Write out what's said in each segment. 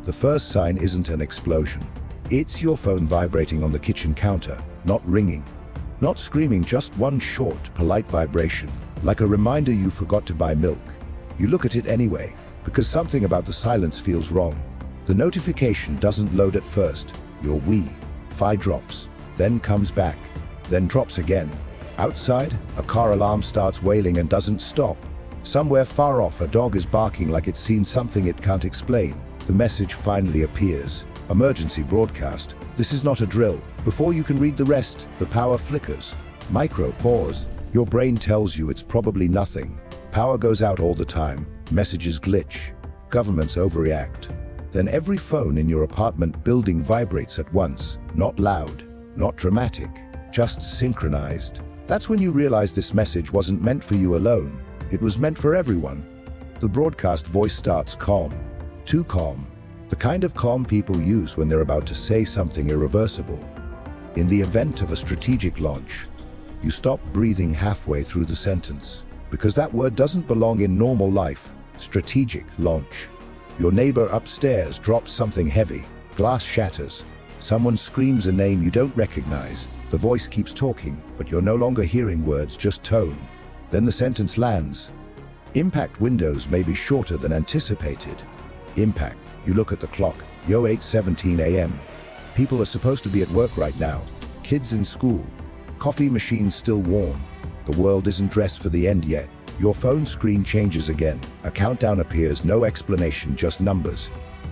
The first sign isn't an explosion. It's your phone vibrating on the kitchen counter, not ringing. Not screaming, just one short, polite vibration, like a reminder you forgot to buy milk. You look at it anyway, because something about the silence feels wrong. The notification doesn't load at first. Your Wi-Fi drops, then comes back, then drops again. Outside, a car alarm starts wailing and doesn't stop. Somewhere far off, a dog is barking like it's seen something it can't explain. The message finally appears. Emergency broadcast. This is not a drill. Before you can read the rest, the power flickers. Micro pause. Your brain tells you it's probably nothing. Power goes out all the time. Messages glitch. Governments overreact. Then every phone in your apartment building vibrates at once. Not loud, not dramatic, just synchronized. That's when you realize this message wasn't meant for you alone. It was meant for everyone. The broadcast voice starts calm. Too calm. The kind of calm people use when they're about to say something irreversible. In the event of a strategic launch, you stop breathing halfway through the sentence, because that word doesn't belong in normal life. Strategic launch. Your neighbor upstairs drops something heavy. Glass shatters. Someone screams a name you don't recognize. The voice keeps talking, but you're no longer hearing words, just tone. Then the sentence lands. Impact windows may be shorter than anticipated. Impact. You look at the clock. 8:17 a.m. People are supposed to be at work right now. Kids in school. Coffee machines still warm. The world isn't dressed for the end yet. Your phone screen changes again. A countdown appears, no explanation, just numbers.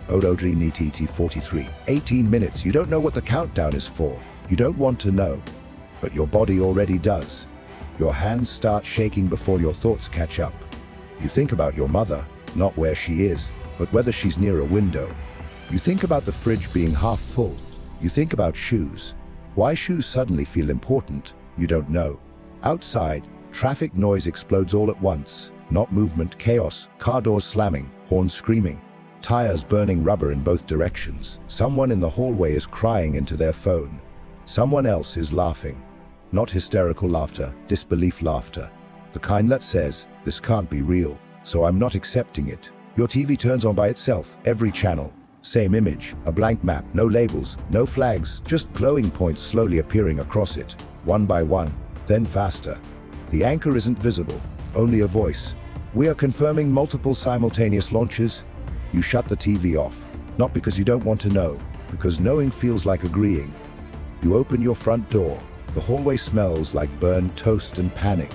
Ododri Nititi 43. 18 minutes. You don't know what the countdown is for. You don't want to know. But your body already does. Your hands start shaking before your thoughts catch up. You think about your mother, not where she is, but whether she's near a window. You think about the fridge being half full. You think about shoes. Why shoes suddenly feel important, you don't know. Outside, traffic noise explodes all at once. Not movement, chaos, car doors slamming, horns screaming, tires burning rubber in both directions. Someone in the hallway is crying into their phone. Someone else is laughing. Not hysterical laughter, disbelief laughter. The kind that says, this can't be real, so I'm not accepting it. Your TV turns on by itself, every channel. Same image, a blank map, no labels, no flags, just glowing points slowly appearing across it, one by one, then faster. The anchor isn't visible, only a voice. We are confirming multiple simultaneous launches. You shut the TV off, not because you don't want to know, because knowing feels like agreeing. You open your front door. The hallway smells like burned toast and panic.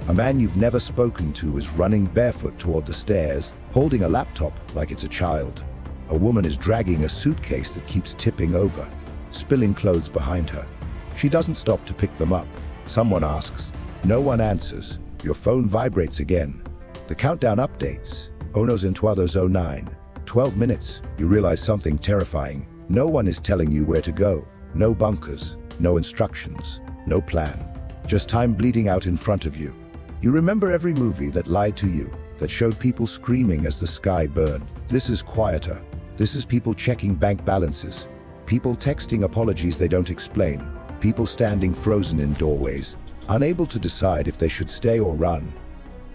A man you've never spoken to is running barefoot toward the stairs, holding a laptop like it's a child. A woman is dragging a suitcase that keeps tipping over, spilling clothes behind her. She doesn't stop to pick them up. Someone asks. No one answers. Your phone vibrates again. The countdown updates. Onos Intuados 09. 12 minutes. You realize something terrifying. No one is telling you where to go. No bunkers. No instructions. No plan. Just time bleeding out in front of you. You remember every movie that lied to you, that showed people screaming as the sky burned. This is quieter. This is people checking bank balances. People texting apologies they don't explain. People standing frozen in doorways, unable to decide if they should stay or run.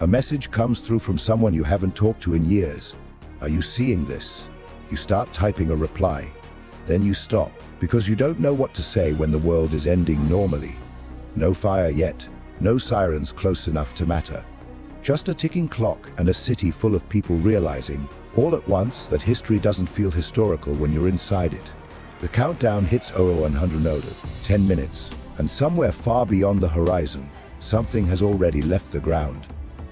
A message comes through from someone you haven't talked to in years. Are you seeing this? You start typing a reply. Then you stop, because you don't know what to say when the world is ending normally. No fire yet. No sirens close enough to matter. Just a ticking clock and a city full of people realizing, all at once, that history doesn't feel historical when you're inside it. The countdown hits 100, 10 minutes, and somewhere far beyond the horizon, something has already left the ground.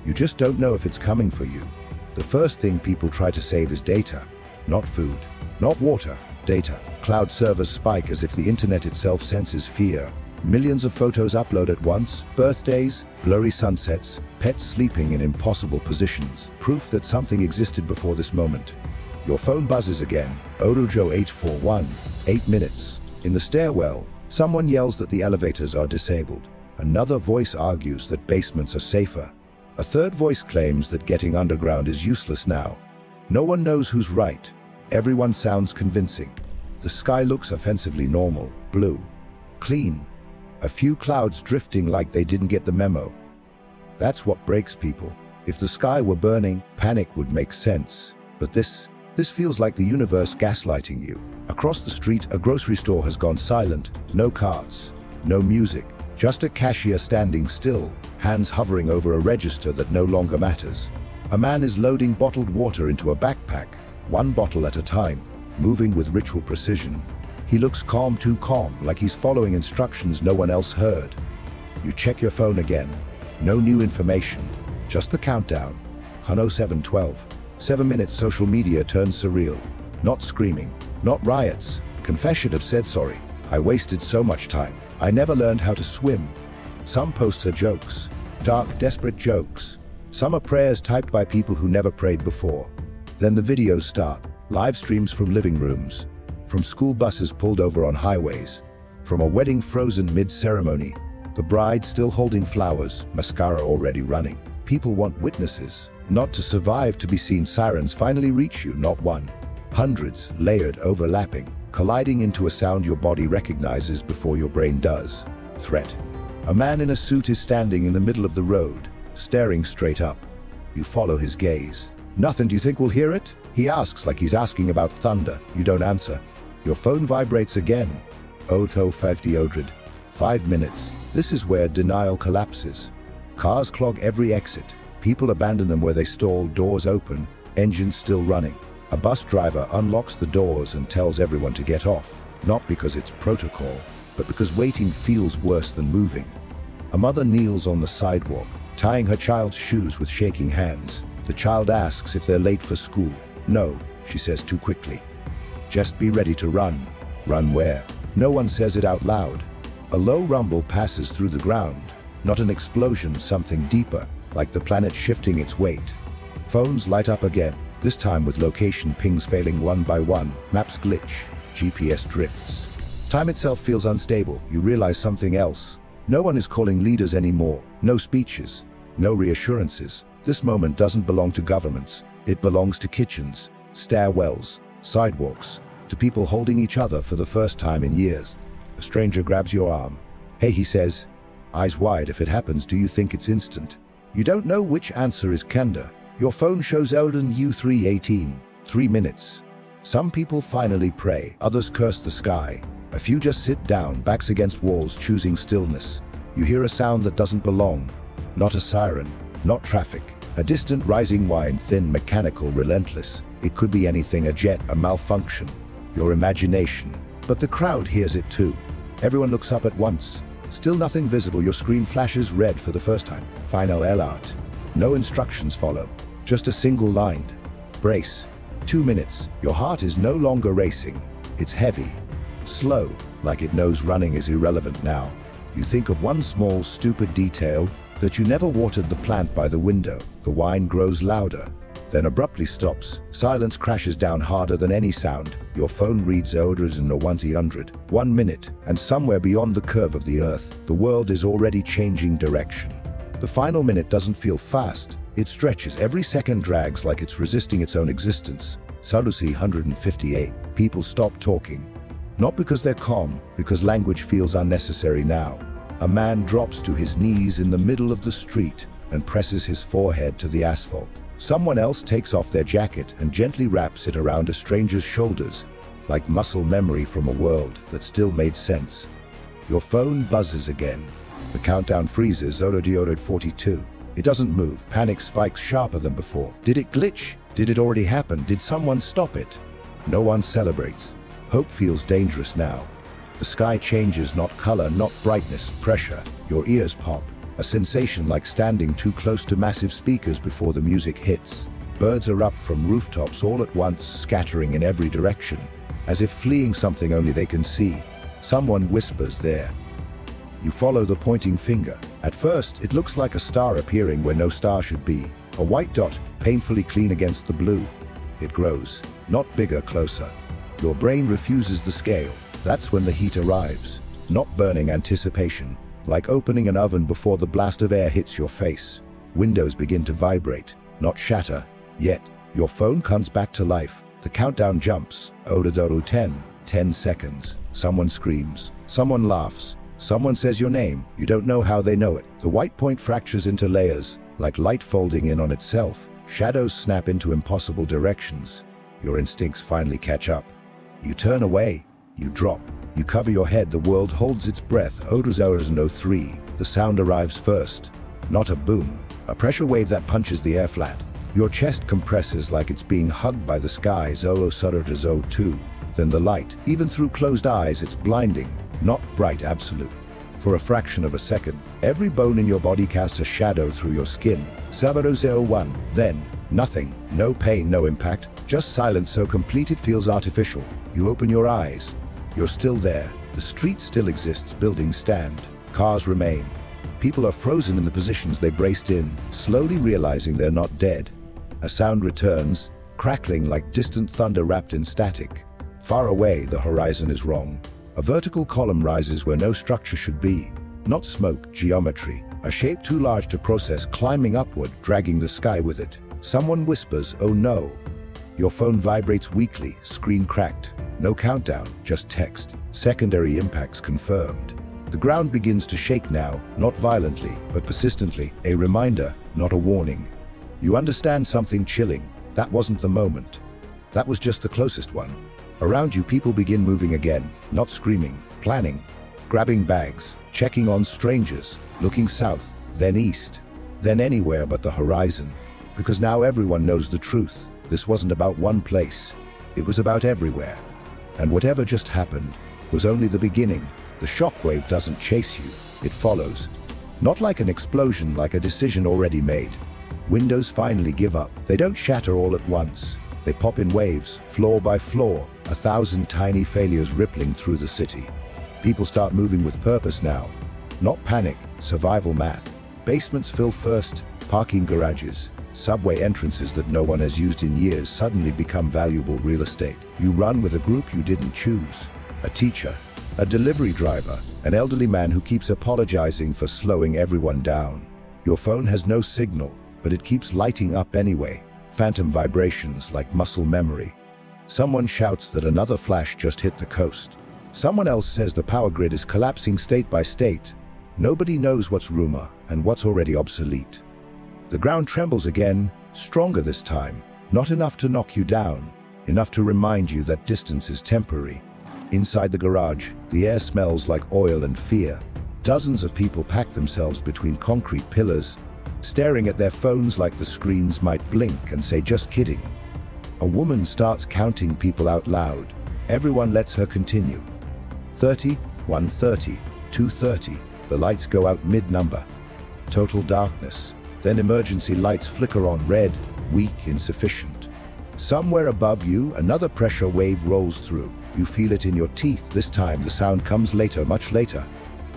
You just don't know if it's coming for you. The first thing people try to save is data, not food, not water, data. Cloud servers spike as if the internet itself senses fear. Millions of photos upload at once, birthdays, blurry sunsets, pets sleeping in impossible positions, proof that something existed before this moment. Your phone buzzes again. Orujo 841, 8 minutes. In the stairwell, someone yells that the elevators are disabled. Another voice argues that basements are safer. A third voice claims that getting underground is useless now. No one knows who's right. Everyone sounds convincing. The sky looks offensively normal, blue, clean. A few clouds drifting like they didn't get the memo. That's what breaks people. If the sky were burning, panic would make sense. But this This feels like the universe gaslighting you. Across the street, a grocery store has gone silent. No carts, no music, just a cashier standing still, hands hovering over a register that no longer matters. A man is loading bottled water into a backpack, one bottle at a time, moving with ritual precision. He looks calm, too calm, like he's following instructions no one else heard. You check your phone again. No new information, just the countdown. 07:12. 7 minutes. Social media turns surreal. Not screaming, not riots. Confession have said sorry. I wasted so much time. I never learned how to swim. Some posts are jokes, dark, desperate jokes. Some are prayers typed by people who never prayed before. Then the videos start. Live streams from living rooms, from school buses pulled over on highways, from a wedding frozen mid-ceremony, the bride still holding flowers, mascara already running. People want witnesses, not to survive to be seen. Sirens finally reach you, not one. Hundreds, layered, overlapping, colliding into a sound your body recognizes before your brain does. Threat. A man in a suit is standing in the middle of the road, staring straight up. You follow his gaze. Nothing. Do you think we'll hear it? He asks like he's asking about thunder. You don't answer. Your phone vibrates again. 0:50. 5 minutes. This is where denial collapses. Cars clog every exit. People abandon them where they stall, doors open, engines still running. A bus driver unlocks the doors and tells everyone to get off, not because it's protocol, but because waiting feels worse than moving. A mother kneels on the sidewalk, tying her child's shoes with shaking hands. The child asks if they're late for school. No, she says too quickly. Just be ready to run. Run where? No one says it out loud. A low rumble passes through the ground. Not an explosion, something deeper, like the planet shifting its weight. Phones light up again, this time with location pings failing one by one. Maps glitch, GPS drifts. Time itself feels unstable. You realize something else. No one is calling leaders anymore. No speeches, no reassurances. This moment doesn't belong to governments. It belongs to kitchens, stairwells, sidewalks, to people holding each other for the first time in years. A stranger grabs your arm. Hey, he says, eyes wide. If it happens, do you think it's instant? You don't know which answer is candor. Your phone shows Elden U3:18. 3 minutes. Some people finally pray, others curse the sky. A few just sit down, backs against walls, choosing stillness. You hear a sound that doesn't belong. Not a siren, not traffic. A distant rising whine, thin, mechanical, relentless. It could be anything, a jet, a malfunction. Your imagination. But the crowd hears it too. Everyone looks up at once. Still nothing visible. Your screen flashes red for the first time. Final alert. No instructions follow. Just a single line. Brace. 2 minutes. Your heart is no longer racing. It's heavy. Slow, like it knows running is irrelevant now. You think of one small, stupid detail, that you never watered the plant by the window. The whine grows louder, then abruptly stops. Silence crashes down harder than any sound. Your phone reads orders in a 100. 1 minute, and somewhere beyond the curve of the earth, the world is already changing direction. The final minute doesn't feel fast. It stretches. Every second drags like it's resisting its own existence. Salusi 158. People stop talking. Not because they're calm, because language feels unnecessary now. A man drops to his knees in the middle of the street and presses his forehead to the asphalt. Someone else takes off their jacket and gently wraps it around a stranger's shoulders, like muscle memory from a world that still made sense. Your phone buzzes again. The countdown freezes. 0:42. It doesn't move. Panic spikes sharper than before. Did it glitch? Did it already happen? Did someone stop it? No one celebrates. Hope feels dangerous now. The sky changes, not color, not brightness, pressure. Your ears pop. A sensation like standing too close to massive speakers before the music hits. Birds erupt from rooftops all at once, scattering in every direction, as if fleeing something only they can see. Someone whispers there. You follow the pointing finger. At first, it looks like a star appearing where no star should be. A white dot, painfully clean against the blue. It grows, not bigger, closer. Your brain refuses the scale. That's when the heat arrives. Not burning anticipation, like opening an oven before the blast of air hits your face. Windows begin to vibrate, not shatter. Yet, your phone comes back to life. The countdown jumps. 10 seconds. Someone screams. Someone laughs. Someone says your name. You don't know how they know it. The white point fractures into layers, like light folding in on itself. Shadows snap into impossible directions. Your instincts finally catch up. You turn away. You drop. You cover your head. The world holds its breath. Odors hours no 03. The sound arrives first. Not a boom. A pressure wave that punches the air flat. Your chest compresses like it's being hugged by the skies. 0002. Then the light. Even through closed eyes, it's blinding. Not bright absolute. For a fraction of a second, every bone in your body casts a shadow through your skin. 001. Then, nothing. No pain, no impact. Just silence so complete it feels artificial. You open your eyes. You're still there. The street still exists. Buildings stand. Cars remain. People are frozen in the positions they braced in, slowly realizing they're not dead. A sound returns, crackling like distant thunder wrapped in static. Far away, the horizon is wrong. A vertical column rises where no structure should be. Not smoke, geometry. A shape too large to process climbing upward, dragging the sky with it. Someone whispers, "Oh no." Your phone vibrates weakly, screen cracked. No countdown, just text. Secondary impacts confirmed. The ground begins to shake now, not violently, but persistently. A reminder, not a warning. You understand something chilling. That wasn't the moment. That was just the closest one. Around you, people begin moving again, not screaming, planning, grabbing bags, checking on strangers, looking south, then east, then anywhere but the horizon. Because now everyone knows the truth. This wasn't about one place. It was about everywhere. And whatever just happened was only the beginning. The shockwave doesn't chase you. It follows. Not like an explosion, like a decision already made. Windows finally give up. They don't shatter all at once. They pop in waves, floor by floor, 1,000 tiny failures rippling through the city. People start moving with purpose now. Not panic, survival math. Basements fill first, parking garages, subway entrances that no one has used in years suddenly become valuable real estate. You run with a group you didn't choose. A teacher, a delivery driver, an elderly man who keeps apologizing for slowing everyone down. Your phone has no signal, but it keeps lighting up anyway. Phantom vibrations like muscle memory. Someone shouts that another flash just hit the coast. Someone else says the power grid is collapsing state by state. Nobody knows what's rumor and what's already obsolete. The ground trembles again, stronger this time. Not enough to knock you down, enough to remind you that distance is temporary. Inside the garage, the air smells like oil and fear. Dozens of people pack themselves between concrete pillars, staring at their phones like the screens might blink and say, "Just kidding." A woman starts counting people out loud. Everyone lets her continue. 30, 130, 230. The lights go out mid-number. Total darkness. Then emergency lights flicker on red, weak, insufficient. Somewhere above you, another pressure wave rolls through. You feel it in your teeth. This time the sound comes later, much later.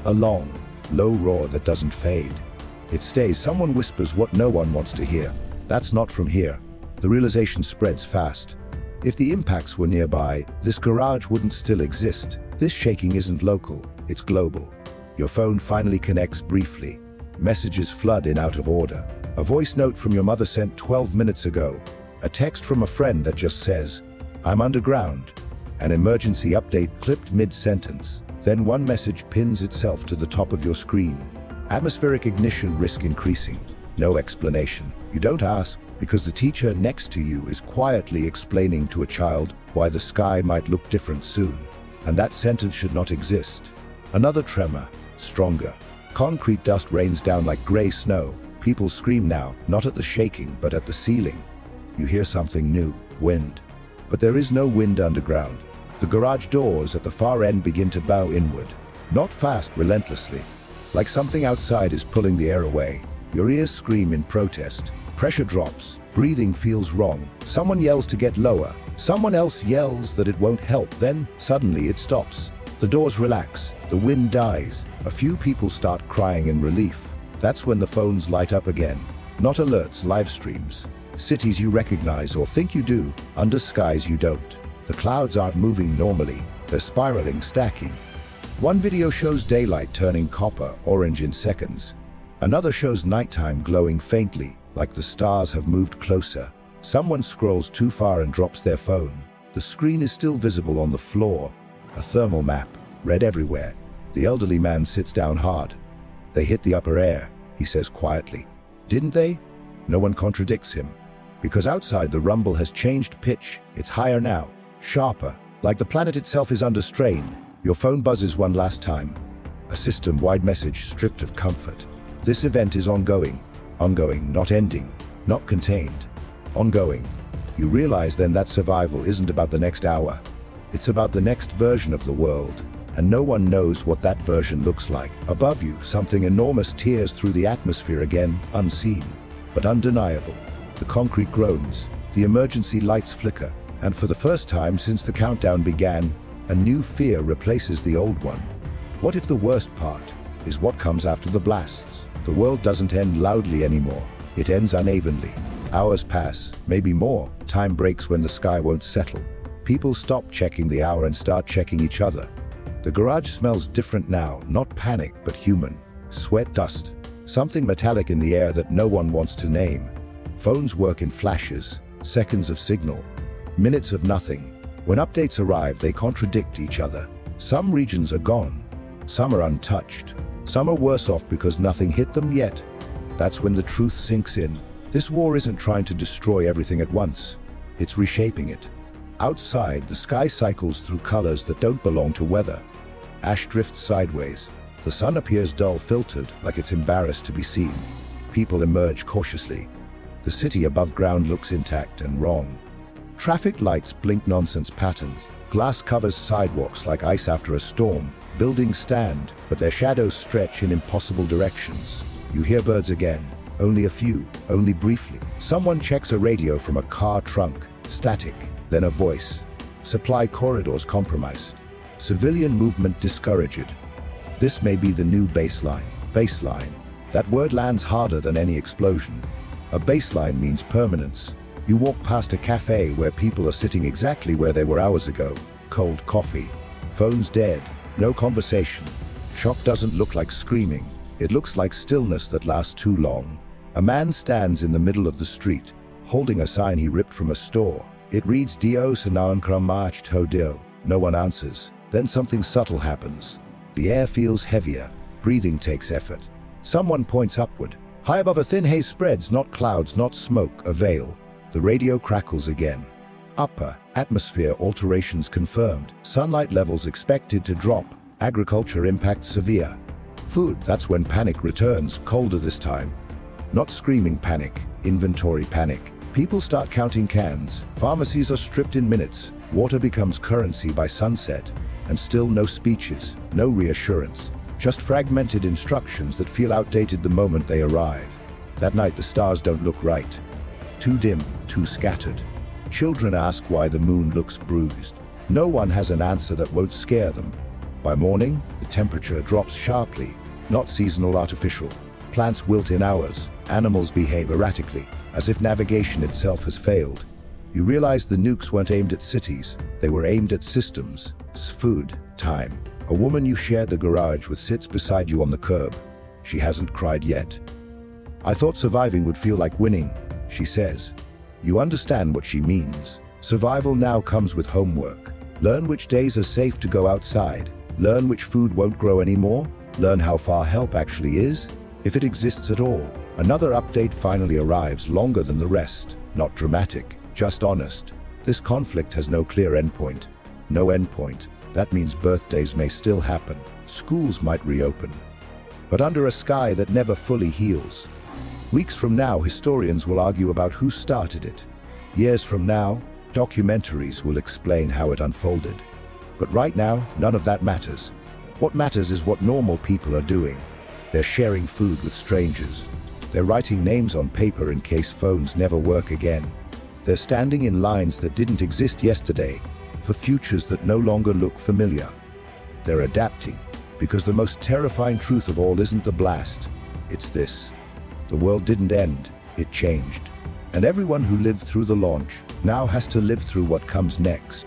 A long, low roar that doesn't fade. It stays. Someone whispers what no one wants to hear. That's not from here. The realization spreads fast. If the impacts were nearby, this garage wouldn't still exist. This shaking isn't local, it's global. Your phone finally connects briefly. Messages flood in out of order. A voice note from your mother sent 12 minutes ago. A text from a friend that just says, "I'm underground." An emergency update clipped mid-sentence. Then one message pins itself to the top of your screen. Atmospheric ignition risk increasing. No explanation. You don't ask, because the teacher next to you is quietly explaining to a child why the sky might look different soon. And that sentence should not exist. Another tremor, stronger. Concrete dust rains down like gray snow. People scream now, not at the shaking, but at the ceiling. You hear something new, wind. But there is no wind underground. The garage doors at the far end begin to bow inward. Not fast, relentlessly. Like something outside is pulling the air away. Your ears scream in protest. Pressure drops. Breathing feels wrong. Someone yells to get lower. Someone else yells that it won't help. Then, suddenly, it stops. The doors relax. The wind dies. A few people start crying in relief. That's when the phones light up again. Not alerts, live streams. Cities you recognize or think you do, under skies you don't. The clouds aren't moving normally. They're spiraling, stacking. One video shows daylight turning copper, orange in seconds. Another shows nighttime glowing faintly, like the stars have moved closer. Someone scrolls too far and drops their phone. The screen is still visible on the floor. A thermal map, red everywhere. The elderly man sits down hard. "They hit the upper air," he says quietly. "Didn't they?" No one contradicts him. Because outside the rumble has changed pitch. It's higher now, sharper, like the planet itself is under strain. Your phone buzzes one last time. A system-wide message stripped of comfort. This event is ongoing. Ongoing, not ending, not contained. Ongoing. You realize then that survival isn't about the next hour. It's about the next version of the world. And no one knows what that version looks like. Above you, something enormous tears through the atmosphere again, unseen, but undeniable. The concrete groans, the emergency lights flicker, and for the first time since the countdown began, a new fear replaces the old one. What if the worst part is what comes after the blasts? The world doesn't end loudly anymore. It ends unevenly. Hours pass, maybe more. Time breaks when the sky won't settle. People stop checking the hour and start checking each other. The garage smells different now, not panic, but human. Sweat, dust, something metallic in the air that no one wants to name. Phones work in flashes, seconds of signal, minutes of nothing. When updates arrive, they contradict each other. Some regions are gone, some are untouched, some are worse off because nothing hit them yet. That's when the truth sinks in. This war isn't trying to destroy everything at once. It's reshaping it. Outside, the sky cycles through colors that don't belong to weather. Ash drifts sideways. The sun appears dull, filtered, like it's embarrassed to be seen. People emerge cautiously. The city above ground looks intact and wrong. Traffic lights blink nonsense patterns. Glass covers sidewalks like ice after a storm. Buildings stand, but their shadows stretch in impossible directions. You hear birds again. Only a few, only briefly. Someone checks a radio from a car trunk. Static. Then a voice. Supply corridors compromised. Civilian movement discouraged. This may be the new baseline. Baseline. That word lands harder than any explosion. A baseline means permanence. You walk past a cafe where people are sitting exactly where they were hours ago. Cold coffee. Phones dead. No conversation. Shock doesn't look like screaming. It looks like stillness that lasts too long. A man stands in the middle of the street, holding a sign he ripped from a store. It reads Dios anan kramach todo. No one answers. Then something subtle happens. The air feels heavier. Breathing takes effort. Someone points upward. High above, a thin haze spreads, not clouds, not smoke, a veil. The radio crackles again. Upper atmosphere alterations confirmed. Sunlight levels expected to drop. Agriculture impact severe. Food, that's when panic returns, colder this time. Not screaming panic, inventory panic. People start counting cans. Pharmacies are stripped in minutes. Water becomes currency by sunset. And still no speeches, no reassurance. Just fragmented instructions that feel outdated the moment they arrive. That night the stars don't look right. Too dim, too scattered. Children ask why the moon looks bruised. No one has an answer that won't scare them. By morning, the temperature drops sharply. Not seasonal, artificial. Plants wilt in hours. Animals behave erratically, as if navigation itself has failed. You realize the nukes weren't aimed at cities. They were aimed at systems. Food, time. A woman you shared the garage with sits beside you on the curb. She hasn't cried yet. I thought surviving would feel like winning, she says. You understand what she means. Survival now comes with homework. Learn which days are safe to go outside. Learn which food won't grow anymore. Learn how far help actually is, if it exists at all. Another update finally arrives, longer than the rest. Not dramatic, just honest. This conflict has no clear endpoint. No endpoint. That means birthdays may still happen. Schools might reopen. But under a sky that never fully heals. Weeks from now, historians will argue about who started it. Years from now, documentaries will explain how it unfolded. But right now, none of that matters. What matters is what normal people are doing. They're sharing food with strangers. They're writing names on paper in case phones never work again. They're standing in lines that didn't exist yesterday, for futures that no longer look familiar. They're adapting, because the most terrifying truth of all isn't the blast, it's this. The world didn't end, it changed. And everyone who lived through the launch now has to live through what comes next.